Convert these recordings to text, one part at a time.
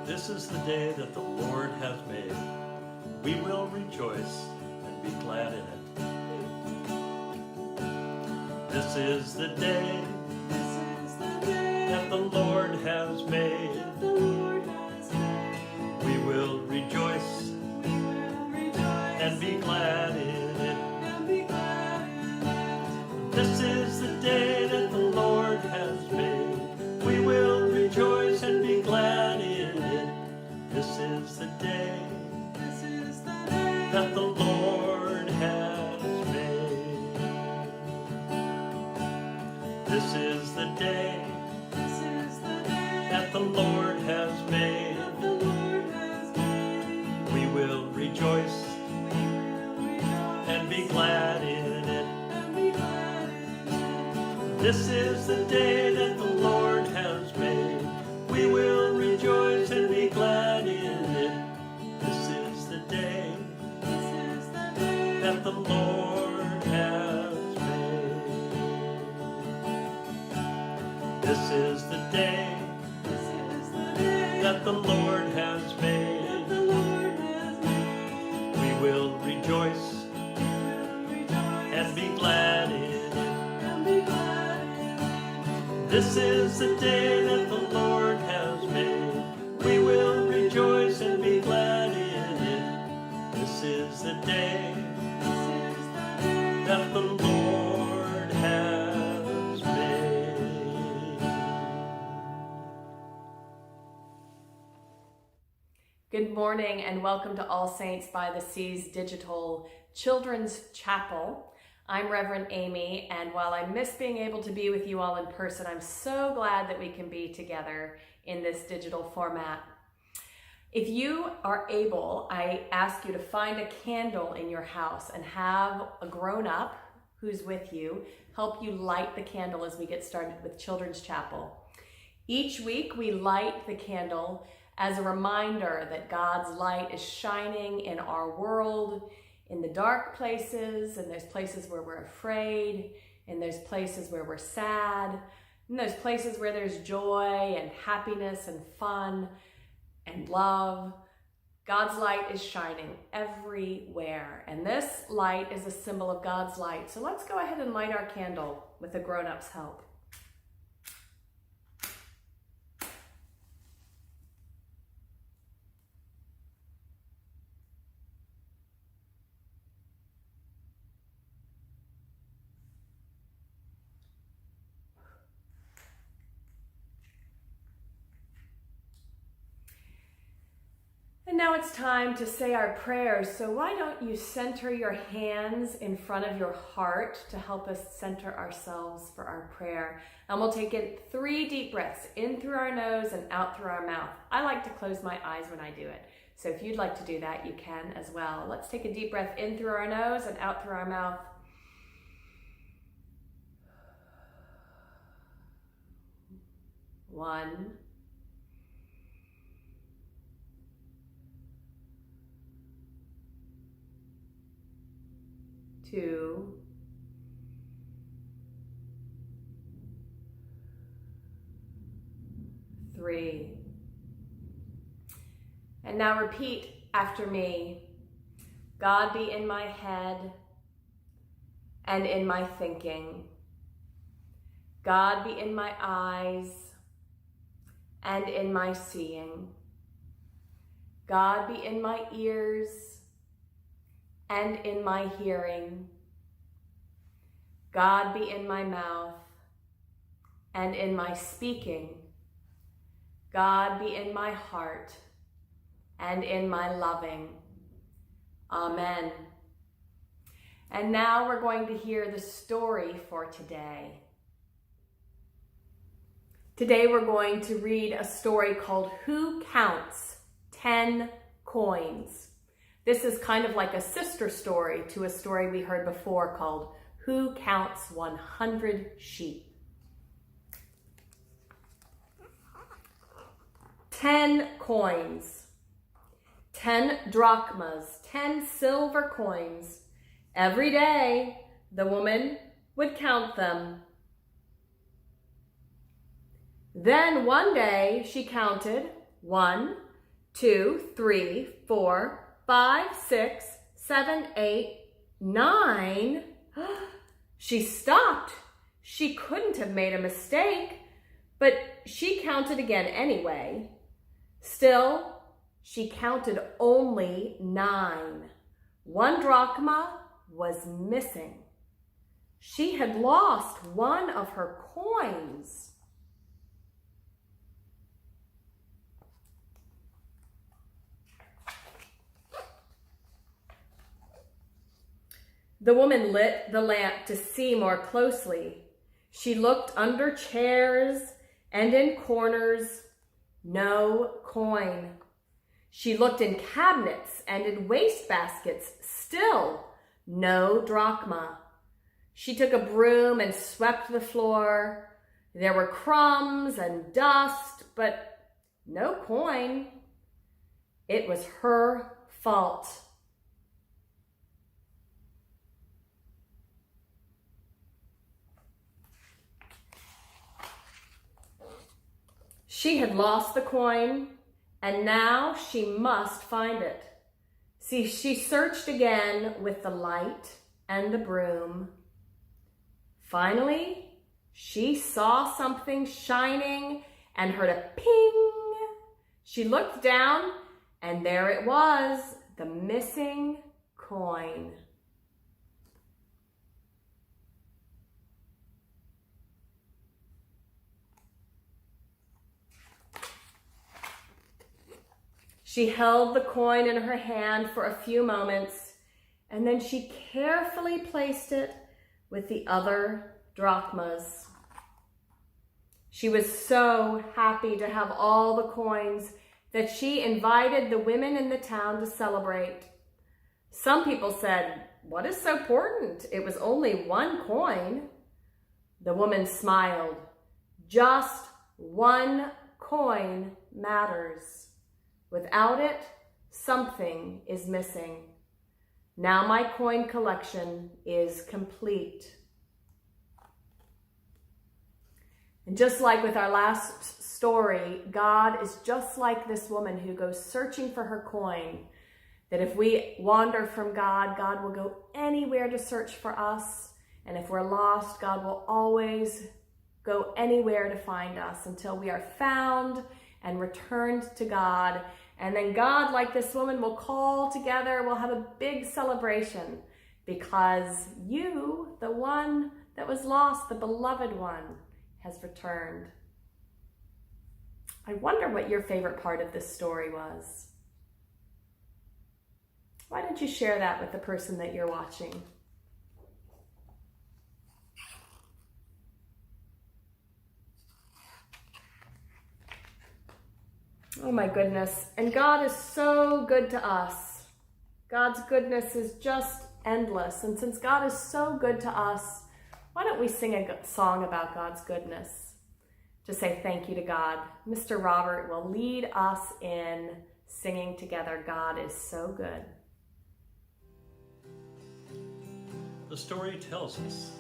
This is the day that the Lord has made. We will rejoice and be glad in it. This is the day that the Lord has made. We will rejoice and be glad in it. This is the day that the Lord has made. We will rejoice and be glad in it. This is the day that the Lord has made. This is the day that the Lord has made. We will rejoice and be glad in it. This is the day that the Lord has made. We will rejoice and be glad in it. This is the day that the Lord has made. This is the day that the Lord has made. We will rejoice and be glad in it. This is the day that the Lord has made. We will rejoice and be glad in it. This is the day that the Lord has made. Good morning and welcome to All Saints by the Seas Digital Children's Chapel. I'm Reverend Amy, and while I miss being able to be with you all in person, I'm so glad that we can be together in this digital format. If you are able, I ask you to find a candle in your house and have a grown-up who's with you help you light the candle as we get started with Children's Chapel. Each week we light the candle as a reminder that God's light is shining in our world, in the dark places, and there's places where we're afraid, and there's places where we're sad, and there's places where there's joy and happiness and fun and love. God's light is shining everywhere, and this light is a symbol of God's light. So let's go ahead and light our candle with the grown-ups' help. And now it's time to say our prayers. So why don't you center your hands in front of your heart to help us center ourselves for our prayer. And we'll take in 3 deep breaths, in through our nose and out through our mouth. I like to close my eyes when I do it. So if you'd like to do that, you can as well. Let's take a deep breath in through our nose and out through our mouth. 1, 2, 3. And now repeat after me. God be in my head and in my thinking. God be in my eyes and in my seeing. God be in my ears and in my hearing. God be in my mouth and in my speaking. God be in my heart and in my loving. Amen. And now we're going to hear the story for today. Today we're going to read a story called Who Counts 10 Coins? This is kind of like a sister story to a story we heard before called Who Counts 100 Sheep? 10 coins, 10 drachmas, 10 silver coins. Every day, the woman would count them. Then one day she counted 1, 2, 3, 4, 5, 6, 7, 8, 9. She stopped. She couldn't have made a mistake, but she counted again anyway. Still, she counted only 9. 1 drachma was missing. She had lost one of her coins. The woman lit the lamp to see more closely. She looked under chairs and in corners. No coin. She looked in cabinets and in wastebaskets. Still no drachma. She took a broom and swept the floor. There were crumbs and dust, but no coin. It was her fault. She had lost the coin, and now she must find it. See, she searched again with the light and the broom. Finally, she saw something shining and heard a ping. She looked down, and there it was, the missing coin. She held the coin in her hand for a few moments, and then she carefully placed it with the other drachmas. She was so happy to have all the coins that she invited the women in the town to celebrate. Some people said, "What is so important? It was only 1 coin." The woman smiled. Just 1 coin matters. Without it, something is missing. Now my coin collection is complete. And just like with our last story, God is just like this woman who goes searching for her coin. That if we wander from God, God will go anywhere to search for us. And if we're lost, God will always go anywhere to find us until we are found and returned to God. And then God, like this woman, will call together. We'll have a big celebration because you, the one that was lost, the beloved one, has returned. I wonder what your favorite part of this story was. Why don't you share that with the person that you're watching? Oh my goodness. And God is so good to us. God's goodness is just endless. And since God is so good to us, why don't we sing a song about God's goodness to say thank you to God? Mr. Robert will lead us in singing together, God is so good. The story tells us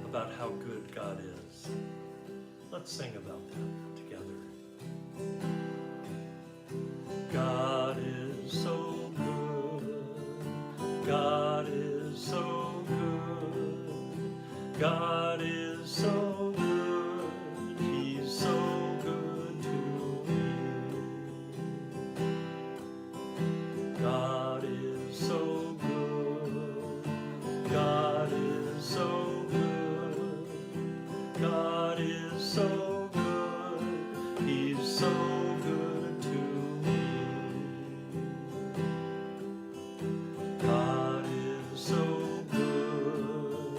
about how good God is. Let's sing about that together. God is so good. God is so good. God is so good. He's so good to me. God is so good. God is so good. God is so good. He's so good to me. God is so good.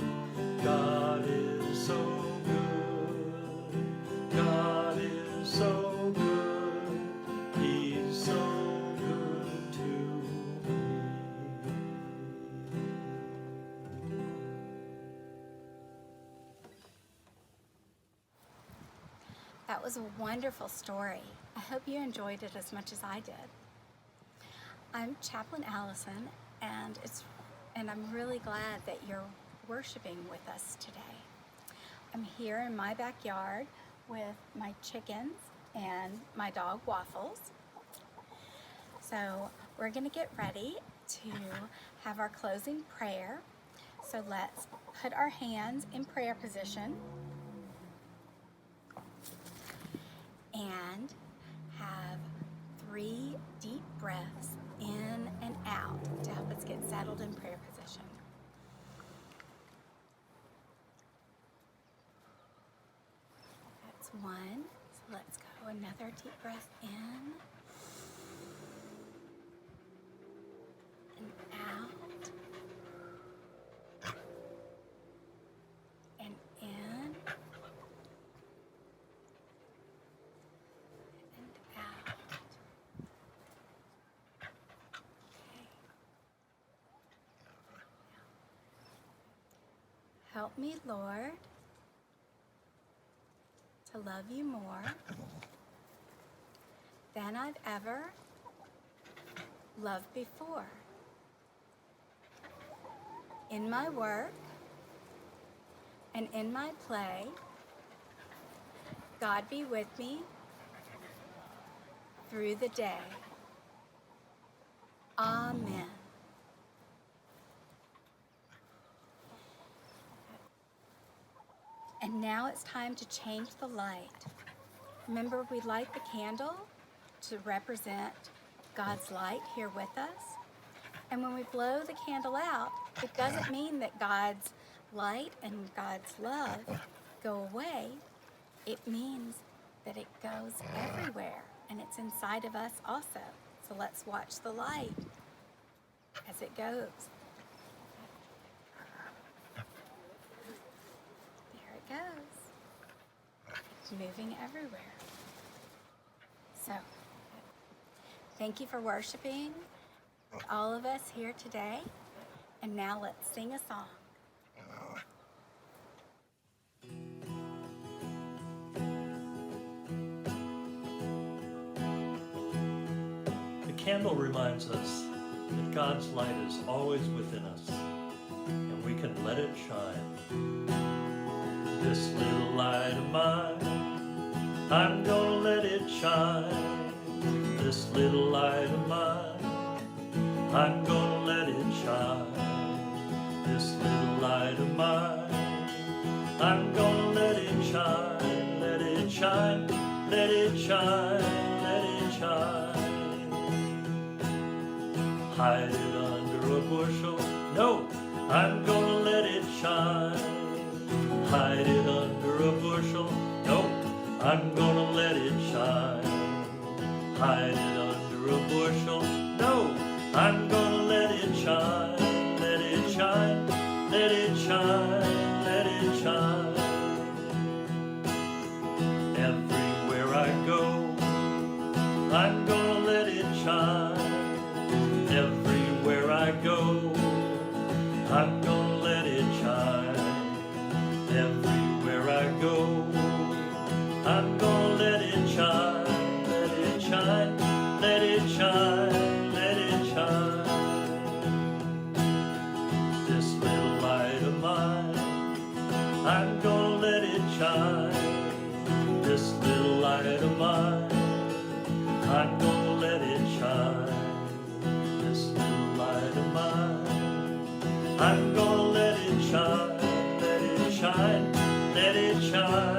God is so good. God is so good. He's so good to me. That was a wonderful story. I hope you enjoyed it as much as I did. I'm Chaplain Allison, and I'm really glad that you're worshiping with us today. I'm here in my backyard with my chickens and my dog Waffles, So we're going to get ready to have our closing prayer. So let's put our hands in prayer position and have 3 deep breaths in and out to help us get settled in prayer position. That's 1. So let's go another deep breath in and out and in and out. Okay. Help me, Lord, to love you more than I've ever loved before. In my work and in my play, God be with me through the day. Amen. And now it's time to change the light. Remember, we light the candle to represent God's light here with us. And when we blow the candle out, it doesn't mean that God's light and God's love go away. It means that it goes everywhere, and it's inside of us also. So let's watch the light as it goes. There it goes. It's moving everywhere. So, thank you for worshiping all of us here today. And now let's sing a song. The candle reminds us that God's light is always within us, and we can let it shine. This little light of mine, I'm gonna let it shine. This little light of mine, I'm gonna let it shine. This little light of mine, I'm gonna let it shine. Let it shine, let it shine, let it shine. Hide it under a bushel, no, I'm gonna let it shine. Hide it under a bushel, no, I'm gonna let it shine. Hide it under a bushel, no, I'm gonna let it shine. Let it shine, let it shine, let it shine. Everywhere I go, I'm gonna let it shine. Everywhere I go, I'm gonna let it shine. Everywhere I go, I'm gonna let it shine. Let it shine, let it shine, let it shine. This little light of mine, I'm gonna let it shine. This little light of mine, I'm gonna let it shine. This little light of mine, I'm gonna let it shine. Let it shine, let it shine.